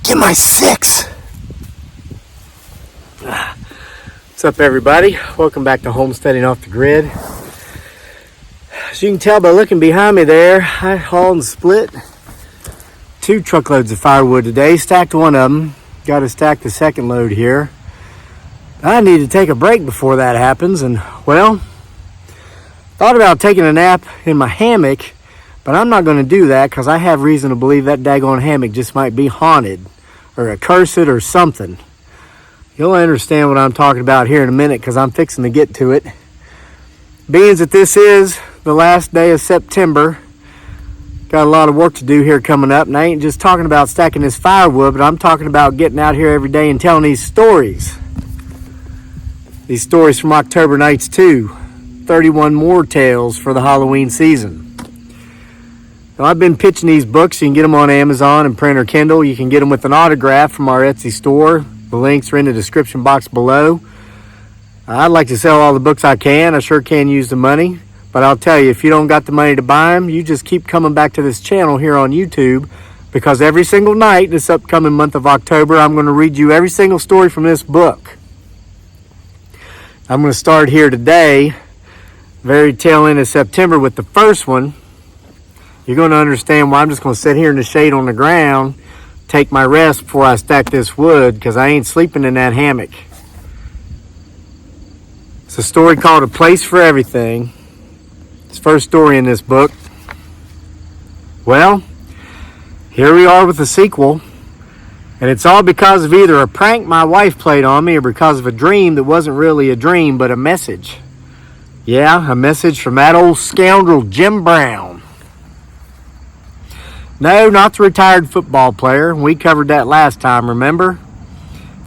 Get my 6. What's up, everybody? Welcome back to Homesteading Off the Grid. As you can tell by looking behind me there, I hauled and split 2 truckloads of firewood today. Stacked one of them. Got to stack the second load here. I need to take a break before that happens, and well, thought about taking a nap in my hammock, but I'm not going to do that because I have reason to believe that daggone hammock just might be haunted or accursed or something. You'll understand what I'm talking about here in a minute because I'm fixing to get to it. Being that this is the last day of September, got a lot of work to do here coming up, and I ain't just talking about stacking this firewood, but I'm talking about getting out here every day and telling these stories. These stories from October nights too. 31 more tales for the Halloween season. Now, I've been pitching these books. You can get them on Amazon and print or Kindle. You can get them with an autograph from our Etsy store. The links are in the description box below. I'd like to sell all the books I can. I sure can use the money. But I'll tell you, if you don't got the money to buy them, you just keep coming back to this channel here on YouTube, because every single night this upcoming month of October, I'm going to read you every single story from this book. I'm going to start here today, very tail end of September, with the first one. You're going to understand why I'm just going to sit here in the shade on the ground, take my rest before I stack this wood, because I ain't sleeping in that hammock. It's a story called A Place for Everything. It's the first story in this book. Well, here we are with the sequel. And it's all because of either a prank my wife played on me or because of a dream that wasn't really a dream, but a message. Yeah, a message from that old scoundrel Jim Brown. No, not the retired football player. We covered that last time, remember?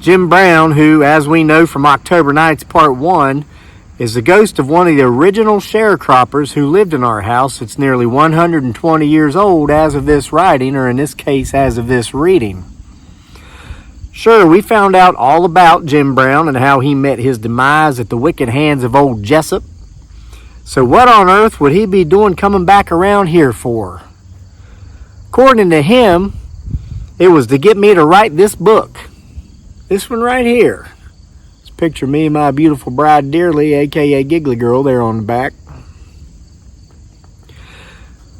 Jim Brown, who, as we know from October Nights Part 1, is the ghost of one of the original sharecroppers who lived in our house. It's nearly 120 years old as of this writing, or in this case, as of this reading. Sure, we found out all about Jim Brown and how he met his demise at the wicked hands of old Jessup. So what on earth would he be doing coming back around here for? According to him, it was to get me to write this book. This one right here. It's a picture of me and my beautiful bride dearly, aka Giggly Girl, there on the back.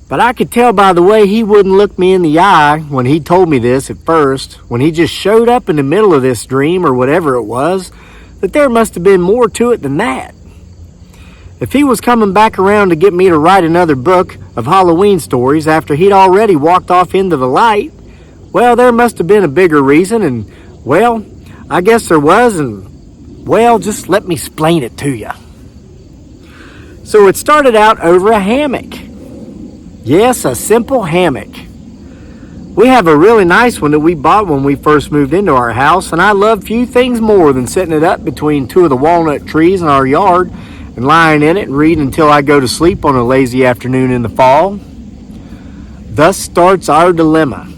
But I could tell by the way he wouldn't look me in the eye when he told me this at first, when he just showed up in the middle of this dream or whatever it was, that there must have been more to it than that. If he was coming back around to get me to write another book of Halloween stories after he'd already walked off into the light, well, there must have been a bigger reason, and, well, I guess there was, and, well, just let me explain it to you. So it started out over a hammock. Yes, a simple hammock. We have a really nice one that we bought when we first moved into our house, and I love few things more than setting it up between 2 of the walnut trees in our yard and lying in it and reading until I go to sleep on a lazy afternoon in the fall. Thus starts our dilemma.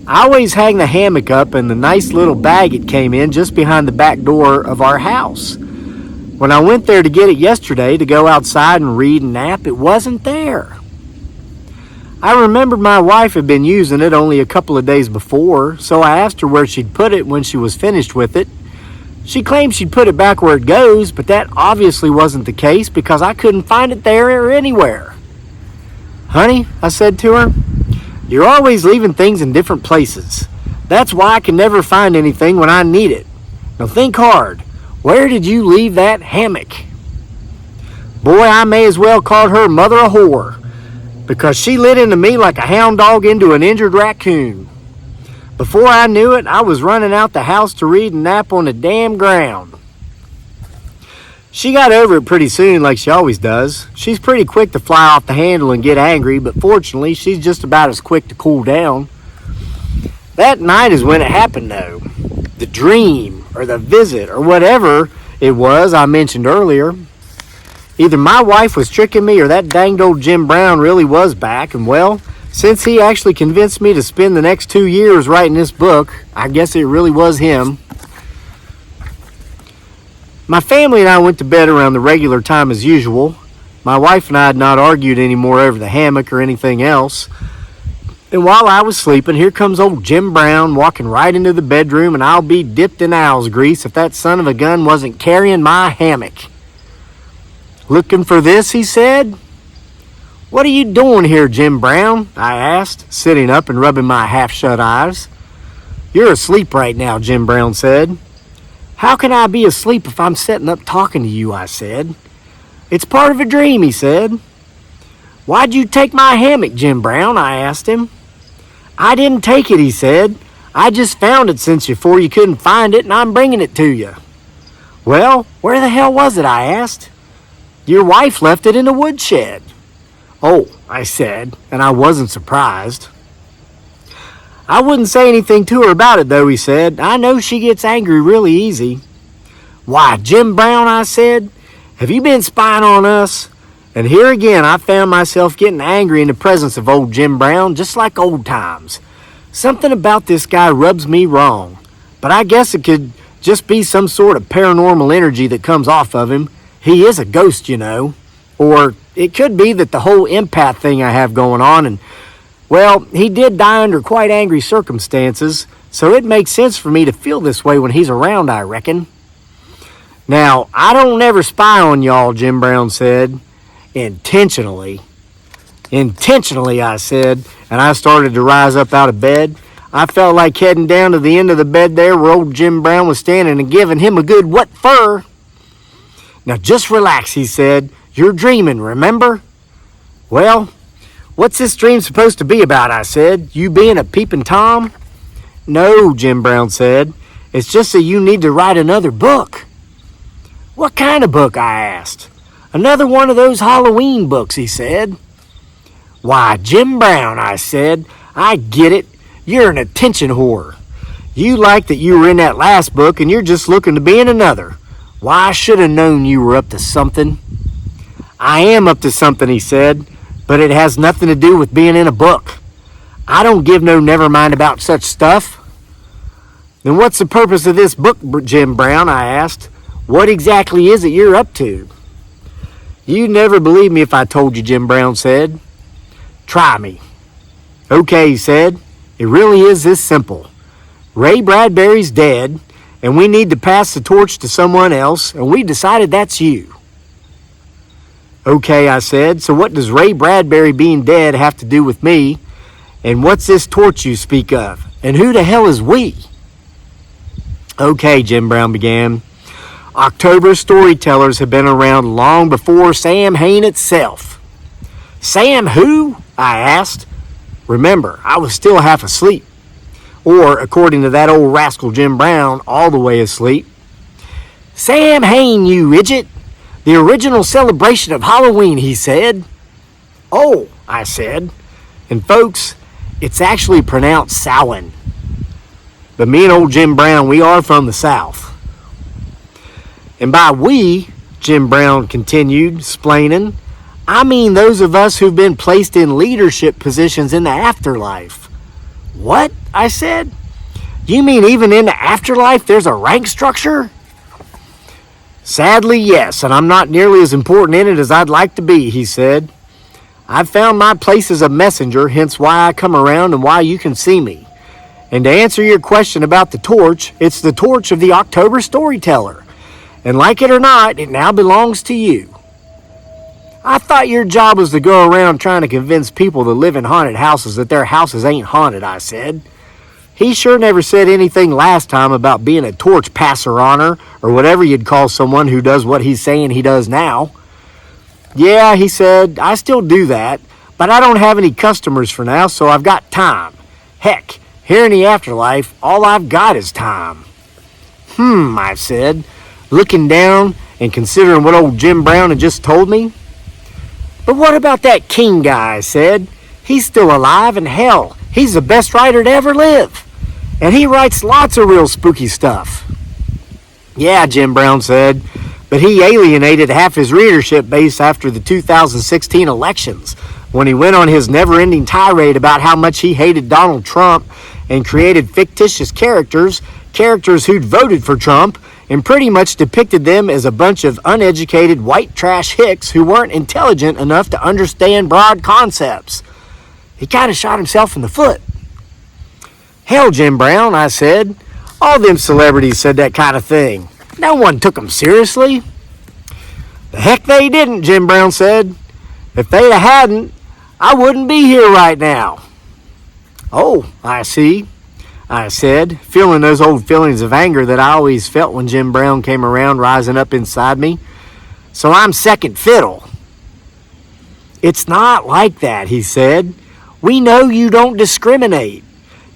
I always hang the hammock up in the nice little bag it came in just behind the back door of our house. When I went there to get it yesterday to go outside and read and nap, it wasn't there. I remembered my wife had been using it only a couple of days before, so I asked her where she'd put it when she was finished with it. She claimed she'd put it back where it goes, but that obviously wasn't the case because I couldn't find it there or anywhere. Honey, I said to her, you're always leaving things in different places. That's why I can never find anything when I need it. Now think hard. Where did you leave that hammock? Boy, I may as well call her mother a whore, because she lit into me like a hound dog into an injured raccoon. Before I knew it, I was running out the house to read and nap on the damn ground. She got over it pretty soon, like she always does. She's pretty quick to fly off the handle and get angry, but fortunately, she's just about as quick to cool down. That night is when it happened, though. The dream, or the visit, or whatever it was I mentioned earlier. Either my wife was tricking me, or that danged old Jim Brown really was back, and well, since he actually convinced me to spend the next 2 years writing this book, I guess it really was him. My family and I went to bed around the regular time as usual. My wife and I had not argued anymore over the hammock or anything else. And while I was sleeping, here comes old Jim Brown walking right into the bedroom, and I'll be dipped in owl's grease if that son of a gun wasn't carrying my hammock. "Looking for this?" he said. "What are you doing here, Jim Brown?" I asked, sitting up and rubbing my half-shut eyes. "You're asleep right now," Jim Brown said. "How can I be asleep if I'm sitting up talking to you?" I said. "It's part of a dream," he said. "Why'd you take my hammock, Jim Brown?" I asked him. "I didn't take it," he said. "I just found it since before you couldn't find it, and I'm bringing it to you." "Well, where the hell was it?" I asked. "Your wife left it in the woodshed." "Oh," I said, and I wasn't surprised. "I wouldn't say anything to her about it, though," he said. "I know she gets angry really easy." "Why, Jim Brown," I said, "have you been spying on us?" And here again I found myself getting angry in the presence of old Jim Brown, just like old times. Something about this guy rubs me wrong, but I guess it could just be some sort of paranormal energy that comes off of him. He is a ghost, you know. Or it could be that the whole empath thing I have going on, and, well, he did die under quite angry circumstances, so it makes sense for me to feel this way when he's around, I reckon. "Now, I don't never spy on y'all," Jim Brown said. Intentionally, I said, and I started to rise up out of bed. I felt like heading down to the end of the bed there where old Jim Brown was standing and giving him a good what for. "Now just relax," he said. "You're dreaming, remember?" "Well, what's this dream supposed to be about?" I said. "You being a peeping Tom?" "No," Jim Brown said. "It's just that you need to write another book." "What kind of book?" I asked. "Another one of those Halloween books," he said. "Why, Jim Brown," I said, "I get it. You're an attention whore. You like that you were in that last book and you're just looking to be in another. Why, I should have known you were up to something." "I am up to something," he said, "but it has nothing to do with being in a book. I don't give no never mind about such stuff." "Then what's the purpose of this book, Jim Brown?" I asked. "What exactly is it you're up to?" "You'd never believe me if I told you," Jim Brown said. "Try me." "Okay," he said. "It really is this simple. Ray Bradbury's dead, and we need to pass the torch to someone else, and we decided that's you." "Okay," I said. "So what does Ray Bradbury being dead have to do with me? And what's this torch you speak of? And who the hell is we?" "Okay," Jim Brown began. "October storytellers have been around long before Sam Hain itself." "Sam who?" I asked. Remember, I was still half asleep. Or, according to that old rascal Jim Brown, all the way asleep. "Sam Hain, you idiot! The original celebration of Halloween," he said. "Oh," I said. And folks, it's actually pronounced Samhain. But me and old Jim Brown, we are from the South. "And by we," Jim Brown continued, splaining, "I mean those of us who've been placed in leadership positions in the afterlife." "What?" I said. "You mean even in the afterlife there's a rank structure?" "Sadly, yes, and I'm not nearly as important in it as I'd like to be," he said. "I've found my place as a messenger, hence why I come around and why you can see me. And to answer your question about the torch, it's the torch of the October storyteller. And like it or not, it now belongs to you." "I thought your job was to go around trying to convince people that live in haunted houses that their houses ain't haunted," I said. "He sure never said anything last time about being a torch passer honor or whatever you'd call someone who does what he's saying he does now." "Yeah," he said, "I still do that, but I don't have any customers for now, so I've got time. Heck, here in the afterlife, all I've got is time." I said, looking down and considering what old Jim Brown had just told me. "But what about that King guy?" I said. "He's still alive, and hell, he's the best writer to ever live. And he writes lots of real spooky stuff." "Yeah," Jim Brown said, "but he alienated half his readership base after the 2016 elections, when he went on his never-ending tirade about how much he hated Donald Trump and created fictitious characters who'd voted for Trump, and pretty much depicted them as a bunch of uneducated white trash hicks who weren't intelligent enough to understand broad concepts." He kind of shot himself in the foot. Hell, Jim Brown, I said. All them celebrities said that kind of thing. No one took them seriously. The heck they didn't, Jim Brown said. If they hadn't, I wouldn't be here right now. Oh, I see, I said, feeling those old feelings of anger that I always felt when Jim Brown came around rising up inside me. So I'm second fiddle. It's not like that, he said. We know you don't discriminate.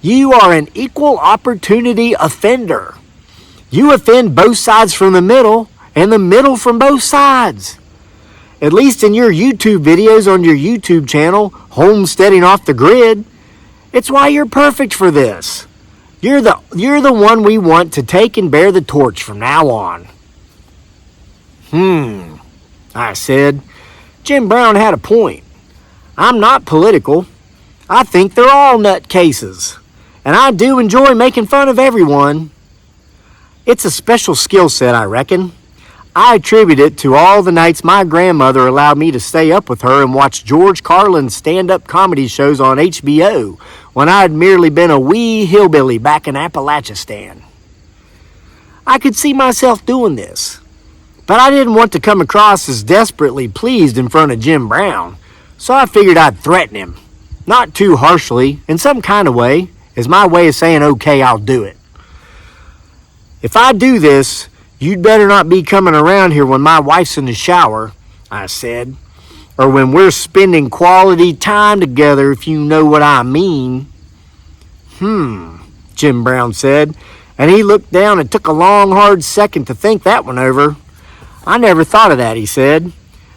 You are an equal opportunity offender. You offend both sides from the middle and the middle from both sides. At least in your YouTube videos on your YouTube channel, Homesteading Off the Grid. It's why you're perfect for this. You're the one we want to take and bear the torch from now on. I said. Jim Brown had a point. I'm not political. I think they're all nutcases. And I do enjoy making fun of everyone. It's a special skill set, I reckon. I attribute it to all the nights my grandmother allowed me to stay up with her and watch George Carlin's stand-up comedy shows on HBO when I had merely been a wee hillbilly back in Appalachistan. I could see myself doing this, but I didn't want to come across as desperately pleased in front of Jim Brown, so I figured I'd threaten him. Not too harshly, in some kind of way, as my way of saying, okay, I'll do it. If I do this, you'd better not be coming around here when my wife's in the shower, I said, or when we're spending quality time together, if you know what I mean. Jim Brown said, and he looked down and took a long, hard second to think that one over. I never thought of that, he said.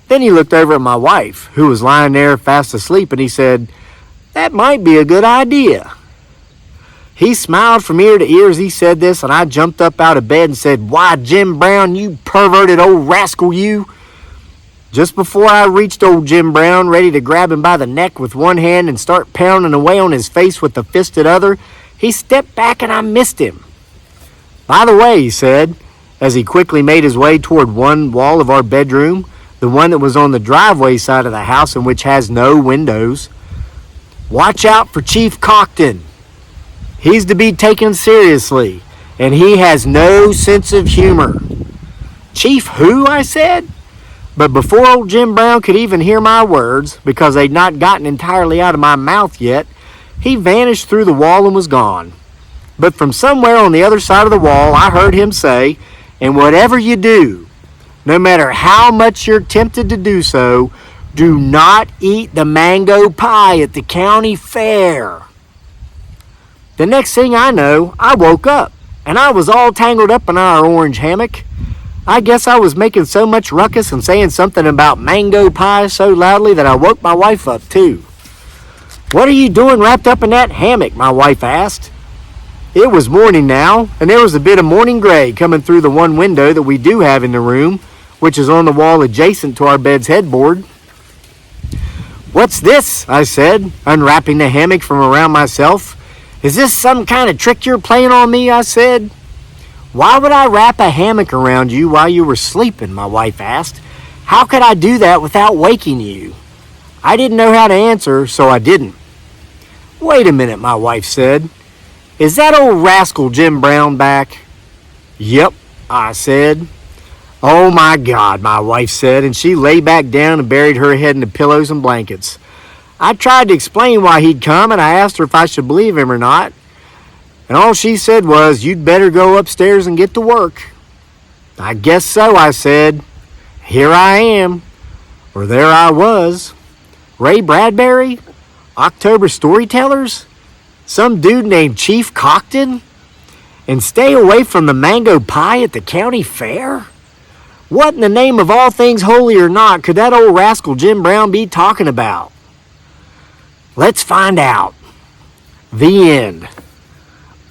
Then he looked over at my wife, who was lying there fast asleep, and he said, that might be a good idea. He smiled from ear to ear as he said this, and I jumped up out of bed and said, why, Jim Brown, you perverted old rascal, you. Just before I reached old Jim Brown, ready to grab him by the neck with one hand and start pounding away on his face with the fisted other, he stepped back and I missed him. By the way, he said, as he quickly made his way toward one wall of our bedroom, the one that was on the driveway side of the house and which has no windows, watch out for Chief Cockton. He's to be taken seriously, and he has no sense of humor. Chief who? I said. But before old Jim Brown could even hear my words, because they'd not gotten entirely out of my mouth yet, he vanished through the wall and was gone. But from somewhere on the other side of the wall, I heard him say, and whatever you do, no matter how much you're tempted to do so, do not eat the mango pie at the county fair. The next thing I know, I woke up, and I was all tangled up in our orange hammock. I guess I was making so much ruckus and saying something about mango pie so loudly that I woke my wife up too. What are you doing wrapped up in that hammock? My wife asked. It was morning now, and there was a bit of morning gray coming through the one window that we do have in the room, which is on the wall adjacent to our bed's headboard. What's this? I said, unwrapping the hammock from around myself. Is this some kind of trick you're playing on me? I said. Why would I wrap a hammock around you while you were sleeping? My wife asked. How could I do that without waking you? I didn't know how to answer, so I didn't. Wait a minute, my wife said. Is that old rascal Jim Brown back? Yep, I said. Oh my God, my wife said, and she lay back down and buried her head in the pillows and blankets. I tried to explain why he'd come, and I asked her if I should believe him or not. And all she said was, you'd better go upstairs and get to work. I guess so, I said. Here I am. Or there I was. Ray Bradbury? October Storytellers? Some dude named Chief Cockton? And stay away from the mango pie at the county fair? What in the name of all things holy or not could that old rascal Jim Brown be talking about? Let's find out. The end.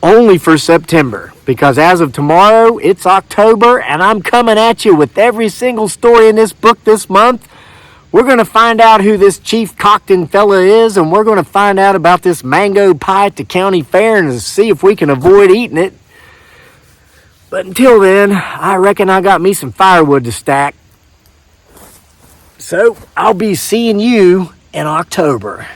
Only for September, because as of tomorrow, it's October, and I'm coming at you with every single story in this book this month. We're going to find out who this Chief Cockton fella is, and we're going to find out about this mango pie at the county fair and see if we can avoid eating it. But until then, I reckon I got me some firewood to stack. So, I'll be seeing you in October.